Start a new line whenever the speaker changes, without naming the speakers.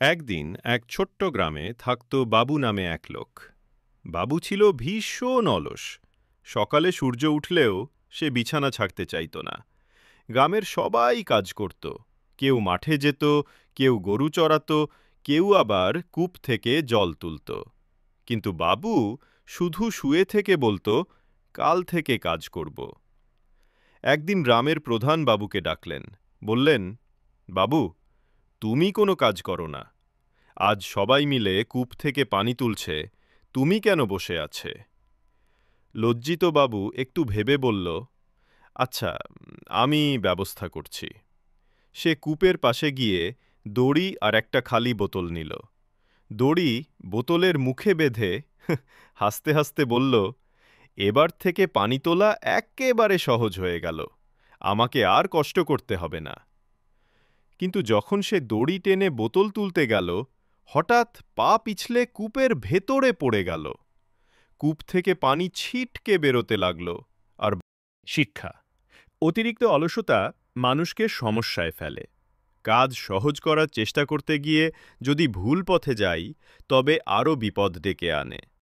একদিন এক ছোট্ট গ্রামে থাকত বাবু নামে এক লোক। বাবু ছিল ভীষণ অলস। সকালে সূর্য উঠলেও সে বিছানা ছাড়তে চাইত না। গ্রামের সবাই কাজ করত। কেউ মাঠে যেত, কেউ গরু চড়াত, কেউ আবার কূপ থেকে জল তুলত। কিন্তু বাবু শুধু শুয়ে থেকে বলতো, কাল থেকে কাজ করব। একদিন গ্রামের প্রধান বাবুকে ডাকলেন। বললেন, বাবু, তুমি কোনো কাজ করো না। আজ সবাই মিলে কূপ থেকে পানি তুলছে, তুমি কেন বসে আছে? লজ্জিত বাবু একটু ভেবে বলল, আচ্ছা, আমি ব্যবস্থা করছি। সে কূপের পাশে গিয়ে দড়ি আর একটা খালি বোতল নিল। দড়ি বোতলের মুখে বেঁধে হাসতে হাসতে বলল, এবার থেকে পানি তোলা একেবারে সহজ হয়ে গেল, আমাকে আর কষ্ট করতে হবে না। কিন্তু যখন সে দড়ি টেনে বোতল তুলতে গেল, হঠাৎ পা পিছলে কূপের ভেতরে পড়ে গেল। কূপ থেকে পানি ছিটকে বেরোতে লাগল। আর শিক্ষা, অতিরিক্ত অলসতা মানুষকে সমস্যায় ফেলে। কাজ সহজ করার চেষ্টা করতে গিয়ে যদি ভুল পথে যাই, তবে আরও বিপদ ডেকে আনে।